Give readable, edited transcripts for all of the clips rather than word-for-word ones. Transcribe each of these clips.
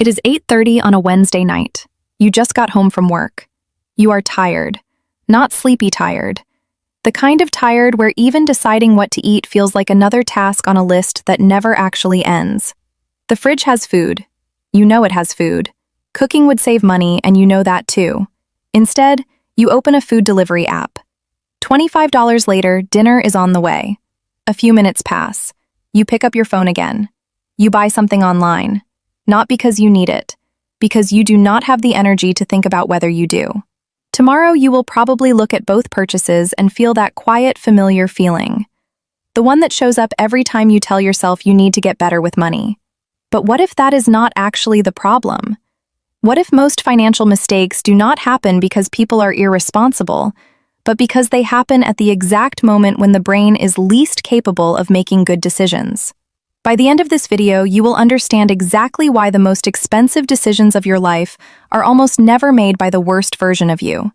It is 8:30 on a Wednesday night. You just got home from work. You are tired. Not sleepy tired. The kind of tired where even deciding what to eat feels like another task on a list that never actually ends. The fridge has food. You know it has food. Cooking would save money, and you know that too. Instead, you open a food delivery app. $25 later, dinner is on the way. A few minutes pass. You pick up your phone again. You buy something online. Not because you need it, because you do not have the energy to think about whether you do. Tomorrow you will probably look at both purchases and feel that quiet, familiar feeling. The one that shows up every time you tell yourself you need to get better with money. But what if that is not actually the problem? What if most financial mistakes do not happen because people are irresponsible, but because they happen at the exact moment when the brain is least capable of making good decisions? By the end of this video, you will understand exactly why the most expensive decisions of your life are almost never made by the worst version of you.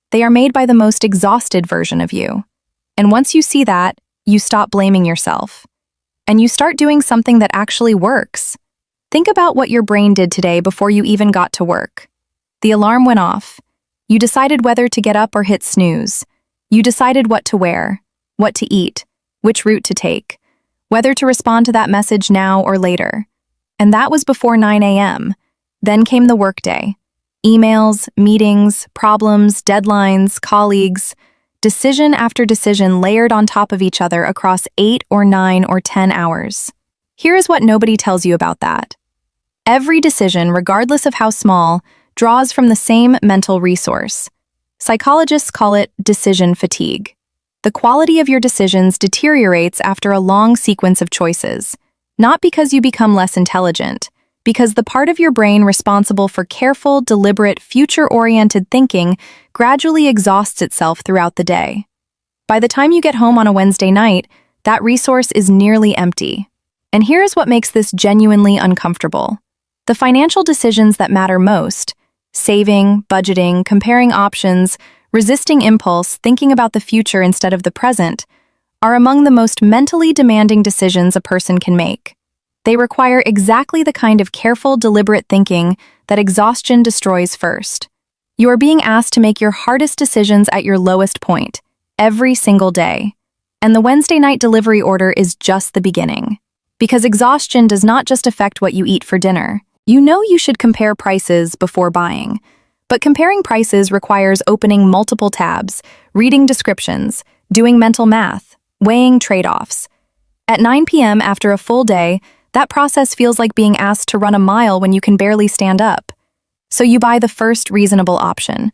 They are made by the most exhausted version of you. And once you see that, you stop blaming yourself. And you start doing something that actually works. Think about what your brain did today before you even got to work. The alarm went off. You decided whether to get up or hit snooze. You decided what to wear, what to eat, which route to take, whether to respond to that message now or later. And that was before 9 a.m. Then came the workday. Emails, meetings, problems, deadlines, colleagues, decision after decision layered on top of each other across 8 or 9 or 10 hours. Here is what nobody tells you about that. Every decision, regardless of how small, draws from the same mental resource. Psychologists call it decision fatigue. The quality of your decisions deteriorates after a long sequence of choices, not because you become less intelligent, because the part of your brain responsible for careful, deliberate, future-oriented thinking gradually exhausts itself throughout the day. By the time you get home on a Wednesday night, that resource is nearly empty. And here's what makes this genuinely uncomfortable. The financial decisions that matter most, saving, budgeting, comparing options, resisting impulse, thinking about the future instead of the present, are among the most mentally demanding decisions a person can make. They require exactly the kind of careful, deliberate thinking that exhaustion destroys first. You are being asked to make your hardest decisions at your lowest point, every single day. And the Wednesday night delivery order is just the beginning. Because exhaustion does not just affect what you eat for dinner. You know you should compare prices before buying. But comparing prices requires opening multiple tabs, reading descriptions, doing mental math, weighing trade-offs. At 9 p.m. after a full day, that process feels like being asked to run a mile when you can barely stand up. So you buy the first reasonable option,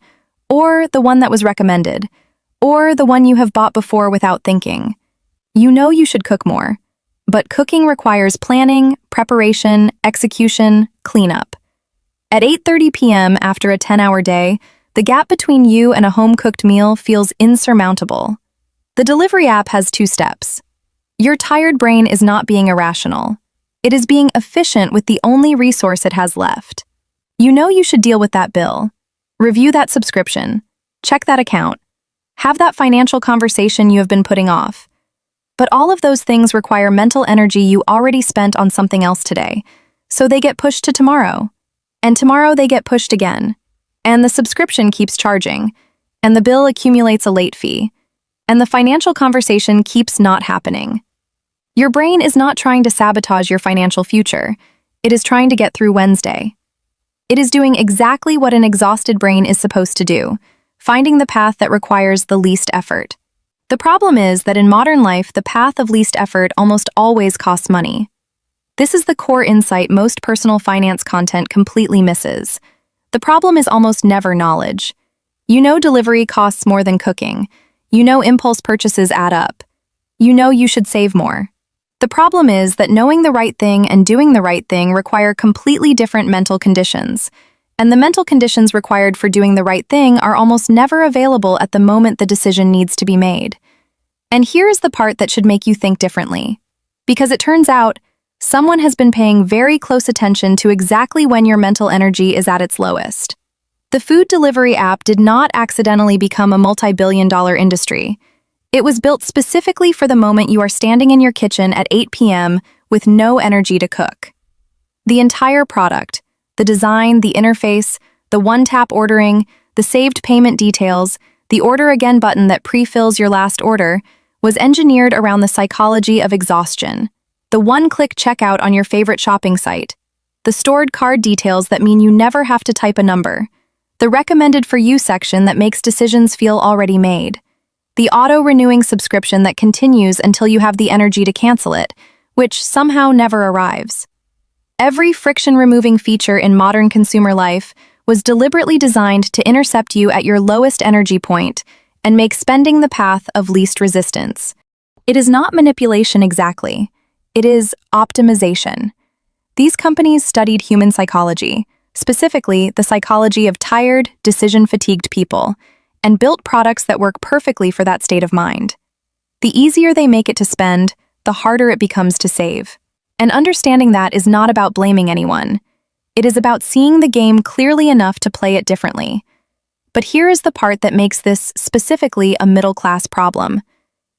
or the one that was recommended, or the one you have bought before without thinking. You know you should cook more, but cooking requires planning, preparation, execution, cleanup. At 8:30 p.m. after a 10-hour day, the gap between you and a home-cooked meal feels insurmountable. The delivery app has 2 steps. Your tired brain is not being irrational. It is being efficient with the only resource it has left. You know you should deal with that bill. Review that subscription. Check that account. Have that financial conversation you have been putting off. But all of those things require mental energy you already spent on something else today, so they get pushed to tomorrow. And tomorrow they get pushed again. And the subscription keeps charging. And the bill accumulates a late fee. And the financial conversation keeps not happening. Your brain is not trying to sabotage your financial future. It is trying to get through Wednesday. It is doing exactly what an exhausted brain is supposed to do, finding the path that requires the least effort. The problem is that in modern life, the path of least effort almost always costs money. This is the core insight most personal finance content completely misses. The problem is almost never knowledge. You know delivery costs more than cooking. You know impulse purchases add up. You know you should save more. The problem is that knowing the right thing and doing the right thing require completely different mental conditions. And the mental conditions required for doing the right thing are almost never available at the moment the decision needs to be made. And here is the part that should make you think differently. Because it turns out, someone has been paying very close attention to exactly when your mental energy is at its lowest. The food delivery app did not accidentally become a multi-billion-dollar industry. It was built specifically for the moment you are standing in your kitchen at 8 p.m. with no energy to cook. The entire product, The design, the interface, the one-tap ordering, the saved payment details, the order again button that pre-fills your last order was engineered around the psychology of exhaustion. The one-click checkout on your favorite shopping site. The stored card details that mean you never have to type a number. The recommended for you section that makes decisions feel already made. The auto-renewing subscription that continues until you have the energy to cancel it, which somehow never arrives. Every friction-removing feature in modern consumer life was deliberately designed to intercept you at your lowest energy point and make spending the path of least resistance. It is not manipulation exactly. It is optimization. These companies studied human psychology, specifically the psychology of tired, decision-fatigued people, and built products that work perfectly for that state of mind. The easier they make it to spend, the harder it becomes to save. And understanding that is not about blaming anyone. It is about seeing the game clearly enough to play it differently. But here is the part that makes this specifically a middle-class problem.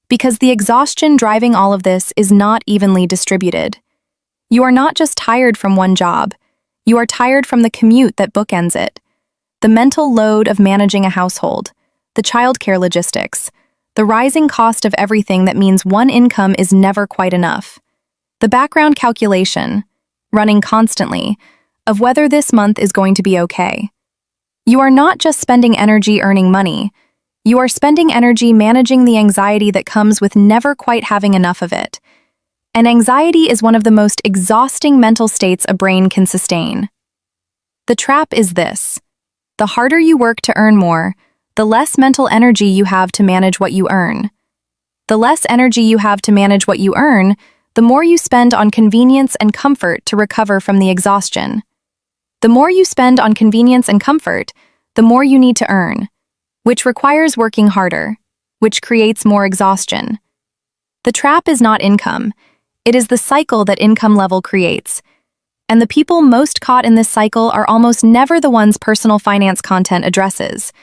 Because the exhaustion driving all of this is not evenly distributed. You are not just tired from one job. You are tired from the commute that bookends it. The mental load of managing a household, the childcare logistics, the rising cost of everything that means one income is never quite enough. The background calculation, running constantly, of whether this month is going to be okay. You are not just spending energy earning money. You are spending energy managing the anxiety that comes with never quite having enough of it. And anxiety is one of the most exhausting mental states a brain can sustain. The trap is this. The harder you work to earn more, the less mental energy you have to manage what you earn. The less energy you have to manage what you earn, the more you spend on convenience and comfort to recover from the exhaustion. The more you spend on convenience and comfort, the more you need to earn, which requires working harder, which creates more exhaustion. The trap is not income. It is the cycle that income level creates. And the people most caught in this cycle are almost never the ones personal finance content addresses.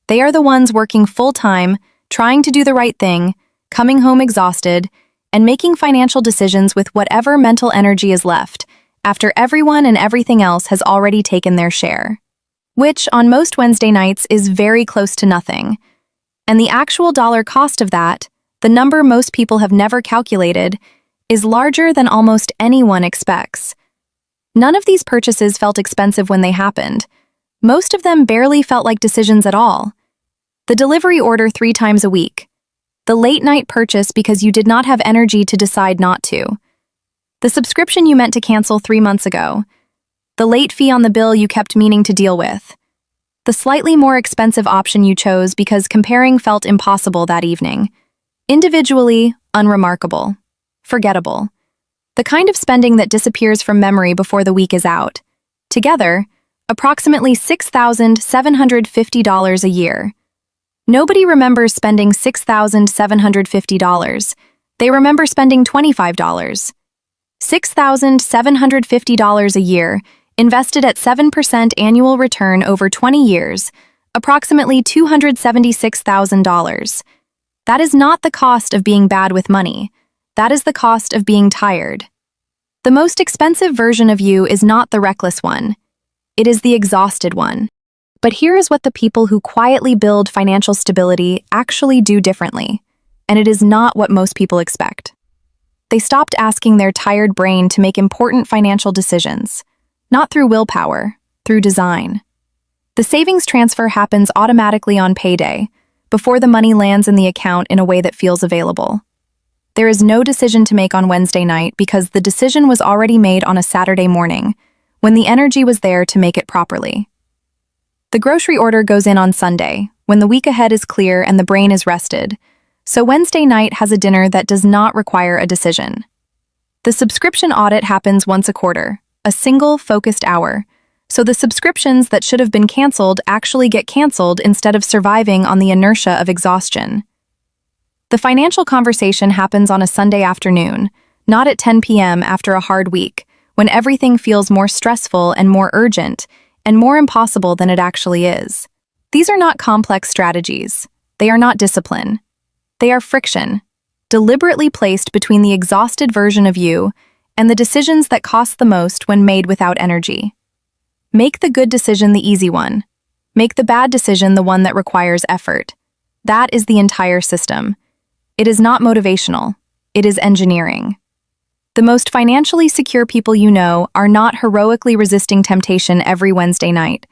They are the ones working full-time, trying to do the right thing, coming home exhausted, and making financial decisions with whatever mental energy is left, after everyone and everything else has already taken their share. Which, on most Wednesday nights, is very close to nothing. And the actual dollar cost of that, the number most people have never calculated, is larger than almost anyone expects. None of these purchases felt expensive when they happened. Most of them barely felt like decisions at all. The delivery order 3 times a week. The late-night purchase because you did not have energy to decide not to. The subscription you meant to cancel 3 months ago. The late fee on the bill you kept meaning to deal with. The slightly more expensive option you chose because comparing felt impossible that evening. Individually, unremarkable. Forgettable. The kind of spending that disappears from memory before the week is out. Together, approximately $6,750 a year. Nobody remembers spending $6,750. They remember spending $25. $6,750 a year, invested at 7% annual return over 20 years, approximately $276,000. That is not the cost of being bad with money. That is the cost of being tired. The most expensive version of you is not the reckless one. It is the exhausted one. But here is what the people who quietly build financial stability actually do differently, and it is not what most people expect. They stopped asking their tired brain to make important financial decisions, not through willpower, through design. The savings transfer happens automatically on payday, before the money lands in the account in a way that feels available. There is no decision to make on Wednesday night because the decision was already made on a Saturday morning, when the energy was there to make it properly. The grocery order goes in on Sunday, when the week ahead is clear and the brain is rested, so Wednesday night has a dinner that does not require a decision. The subscription audit happens once a quarter, a single, focused hour, so the subscriptions that should have been canceled actually get canceled instead of surviving on the inertia of exhaustion. The financial conversation happens on a Sunday afternoon, not at 10 p.m. after a hard week, when everything feels more stressful and more urgent, and more impossible than it actually is. These are not complex strategies. They are not discipline. They are friction, deliberately placed between the exhausted version of you and the decisions that cost the most when made without energy. Make the good decision the easy one. Make the bad decision the one that requires effort. That is the entire system. It is not motivational. It is engineering. The most financially secure people you know are not heroically resisting temptation every Wednesday night.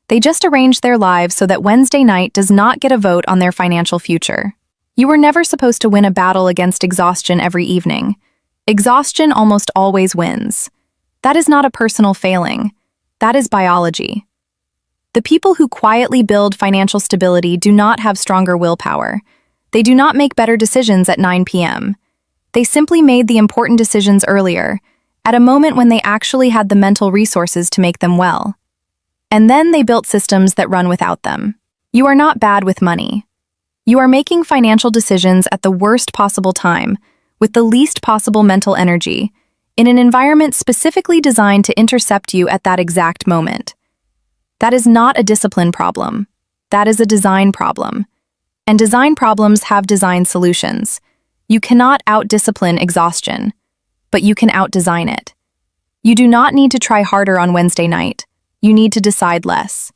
They just arrange their lives so that Wednesday night does not get a vote on their financial future. You were never supposed to win a battle against exhaustion every evening. Exhaustion almost always wins. That is not a personal failing. That is biology. The people who quietly build financial stability do not have stronger willpower. They do not make better decisions at 9 p.m. They simply made the important decisions earlier, at a moment when they actually had the mental resources to make them well. And then they built systems that run without them. You are not bad with money. You are making financial decisions at the worst possible time, with the least possible mental energy, in an environment specifically designed to intercept you at that exact moment. That is not a discipline problem. That is a design problem. And design problems have design solutions. You cannot out-discipline exhaustion, but you can out-design it. You do not need to try harder on Wednesday night. You need to decide less.